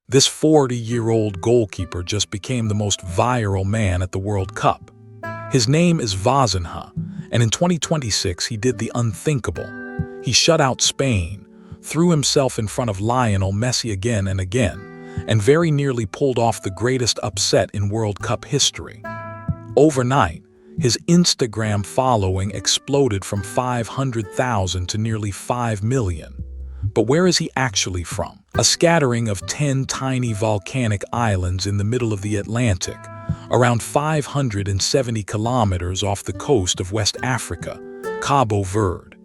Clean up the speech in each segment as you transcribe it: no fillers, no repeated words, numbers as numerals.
This 40-year-old goalkeeper just became the most viral man at the World Cup. His name is Vozinha, and in 2026 he did the unthinkable. He shut out Spain, threw himself in front of Lionel Messi again and again, and very nearly pulled off the greatest upset in World Cup history. Overnight, his Instagram following exploded from 500,000 to nearly 5 million. But where is he actually from? A scattering of 10 tiny volcanic islands in the middle of the Atlantic, around 570 kilometers off the coast of West Africa, Cabo Verde.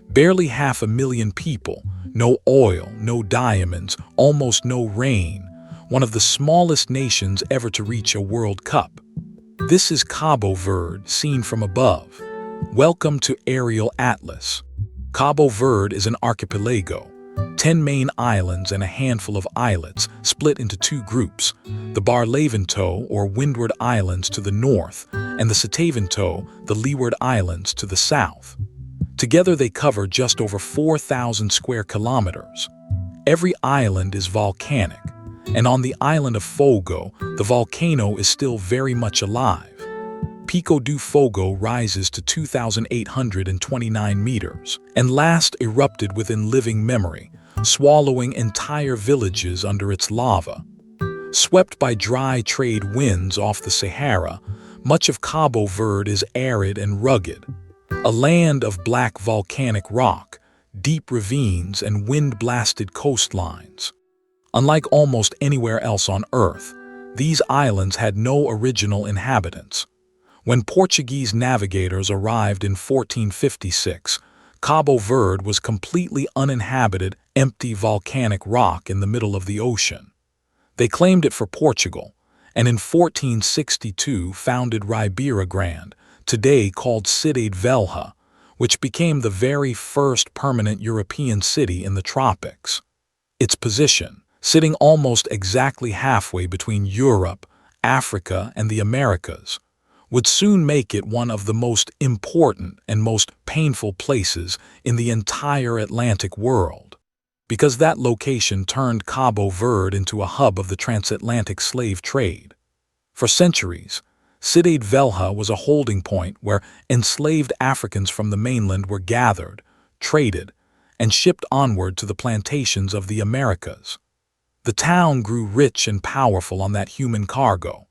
Barely 500,000 people, no oil, no diamonds, almost no rain, one of the smallest nations ever to reach a World Cup. This is Cabo Verde, seen from above. Welcome to Aerial Atlas. Cabo Verde is an archipelago, 10 main islands and a handful of islets split into two groups, the Barlavento or Windward Islands to the north, and the Sotavento, the Leeward Islands, to the south. Together they cover just over 4,000 square kilometers. Every island is volcanic, and on the island of Fogo, the volcano is still very much alive. Pico do Fogo rises to 2,829 meters, and last erupted within living memory, swallowing entire villages under its lava. Swept by dry trade winds off the Sahara, much of Cabo Verde is arid and rugged, a land of black volcanic rock, deep ravines, and wind-blasted coastlines. Unlike almost anywhere else on Earth, these islands had no original inhabitants. When Portuguese navigators arrived in 1456, Cabo Verde was completely uninhabited, empty volcanic rock in the middle of the ocean. They claimed it for Portugal, and in 1462 founded Ribeira Grande, today called Cidade Velha, which became the very first permanent European city in the tropics. Its position, sitting almost exactly halfway between Europe, Africa, and the Americas, would soon make it one of the most important and most painful places in the entire Atlantic world, because that location turned Cabo Verde into a hub of the transatlantic slave trade. For centuries, Cidade Velha was a holding point where enslaved Africans from the mainland were gathered, traded, and shipped onward to the plantations of the Americas. The town grew rich and powerful on that human cargo.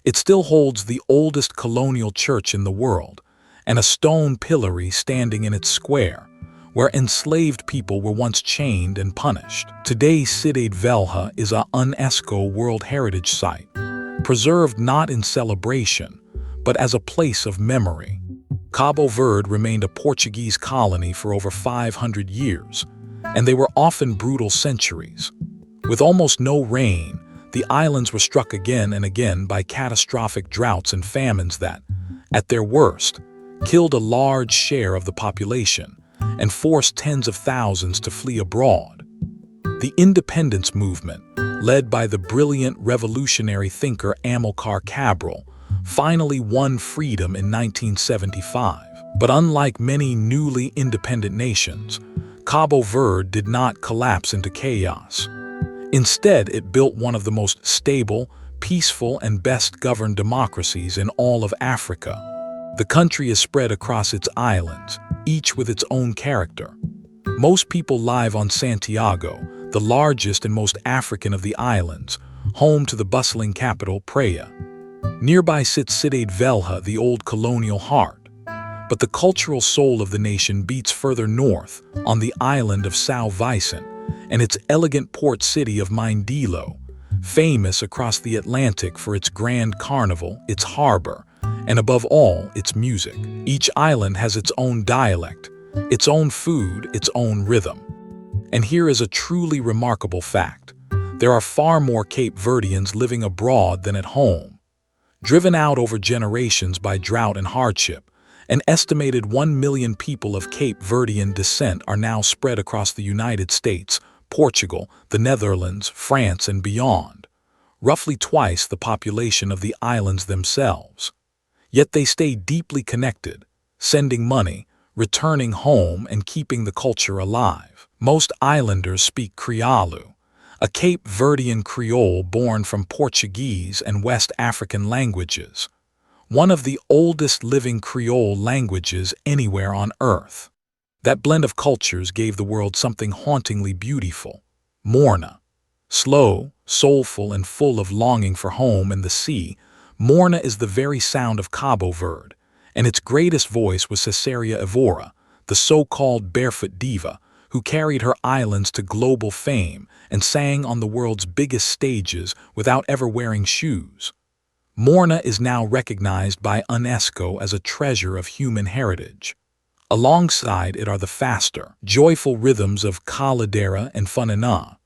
It still holds the oldest colonial church in the world, and a stone pillory standing in its square, where enslaved people were once chained and punished. Today, Cidade Velha is a UNESCO World Heritage Site, preserved not in celebration, but as a place of memory. Cabo Verde remained a Portuguese colony for over 500 years, and they were often brutal centuries. With almost no rain, the islands were struck again and again by catastrophic droughts and famines that, at their worst, killed a large share of the population and forced tens of thousands to flee abroad. The independence movement, led by the brilliant revolutionary thinker Amilcar Cabral, finally won freedom in 1975. But unlike many newly independent nations, Cabo Verde did not collapse into chaos. Instead, it built one of the most stable, peaceful, and best-governed democracies in all of Africa. The country is spread across its islands, each with its own character. Most people live on Santiago, the largest and most African of the islands, home to the bustling capital, Praia. Nearby sits Cidade Velha, the old colonial heart. But the cultural soul of the nation beats further north, on the island of São Vicente, and its elegant port city of Mindelo, famous across the Atlantic for its grand carnival, its harbor, and above all, its music. Each island has its own dialect, its own food, its own rhythm. And here is a truly remarkable fact. There are far more Cape Verdeans living abroad than at home. Driven out over generations by drought and hardship, an estimated 1 million people of Cape Verdean descent are now spread across the United States, Portugal, the Netherlands, France, and beyond, roughly twice the population of the islands themselves. Yet they stay deeply connected, sending money, returning home, and keeping the culture alive. Most islanders speak Criollo, a Cape Verdean Creole born from Portuguese and West African languages, one of the oldest living Creole languages anywhere on Earth. That blend of cultures gave the world something hauntingly beautiful. Morna. Slow, soulful, and full of longing for home and the sea, morna is the very sound of Cabo Verde, and its greatest voice was Cesaria Evora, the so-called barefoot diva, who carried her islands to global fame and sang on the world's biggest stages without ever wearing shoes. Morna is now recognized by UNESCO as a treasure of human heritage. Alongside it are the faster, joyful rhythms of Caladera and Funana,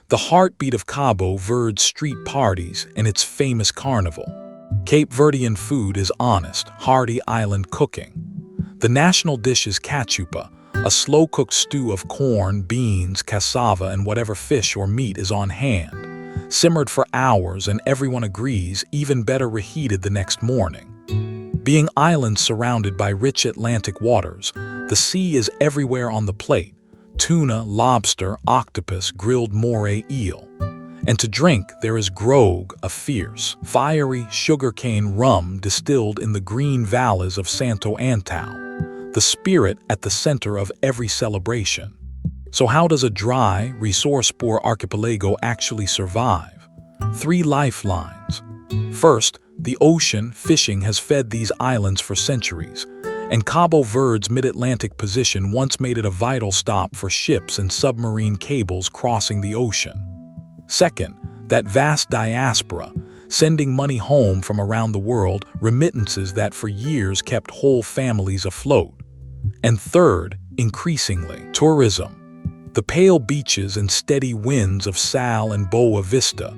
the heartbeat of Cabo Verde's street parties and its famous carnival. Cape Verdean food is honest, hearty island cooking. The national dish is cachupa, a slow-cooked stew of corn, beans, cassava, and whatever fish or meat is on hand, simmered for hours, and everyone agrees even better reheated the next morning. Being islands surrounded by rich Atlantic waters, the sea is everywhere on the plate: tuna, lobster, octopus, grilled moray, eel. And to drink, there is grog, a fierce, fiery sugarcane rum distilled in the green valleys of Santo Antão, the spirit at the center of every celebration. So how does a dry, resource-poor archipelago actually survive? 3 lifelines. First, the ocean. Fishing has fed these islands for centuries, and Cabo Verde's mid-Atlantic position once made it a vital stop for ships and submarine cables crossing the ocean. Second, that vast diaspora, sending money home from around the world, remittances that for years kept whole families afloat. And third, increasingly, tourism. The pale beaches and steady winds of Sal and Boa Vista,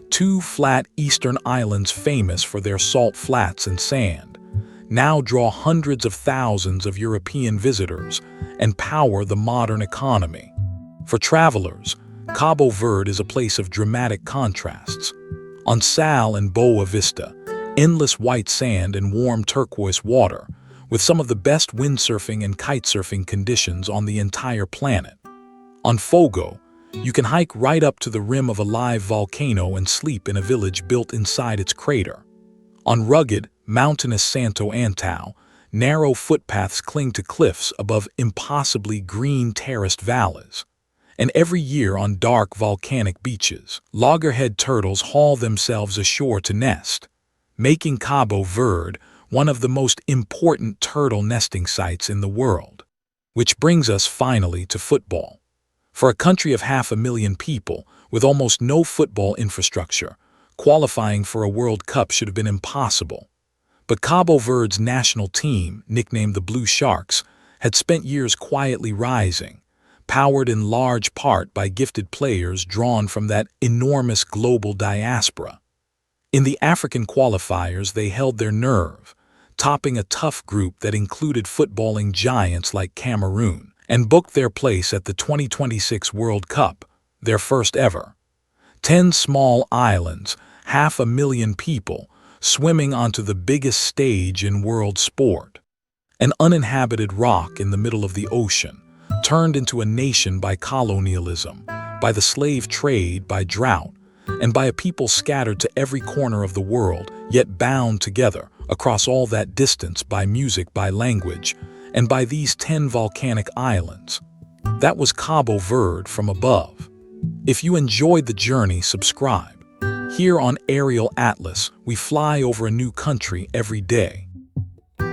2 flat eastern islands famous for their salt flats and sand, now draw hundreds of thousands of European visitors and power the modern economy. For travelers, Cabo Verde is a place of dramatic contrasts. On Sal and Boa Vista, endless white sand and warm turquoise water, with some of the best windsurfing and kitesurfing conditions on the entire planet. On Fogo, you can hike right up to the rim of a live volcano and sleep in a village built inside its crater. On rugged, mountainous Santo Antão, narrow footpaths cling to cliffs above impossibly green terraced valleys. And every year on dark volcanic beaches, loggerhead turtles haul themselves ashore to nest, making Cabo Verde one of the most important turtle nesting sites in the world. Which brings us finally to football. For a country of 500,000 people, with almost no football infrastructure, qualifying for a World Cup should have been impossible. But Cabo Verde's national team, nicknamed the Blue Sharks, had spent years quietly rising, powered in large part by gifted players drawn from that enormous global diaspora. In the African qualifiers, they held their nerve, topping a tough group that included footballing giants like Cameroon, and booked their place at the 2026 World Cup, their first ever. 10 small islands, 500,000 people, swimming onto the biggest stage in world sport. An uninhabited rock in the middle of the ocean, turned into a nation by colonialism, by the slave trade, by drought, and by a people scattered to every corner of the world, yet bound together across all that distance by music, by language, and by these 10 volcanic islands. That was Cabo Verde from above. If you enjoyed the journey, subscribe. Here on Aerial Atlas, we fly over a new country every day.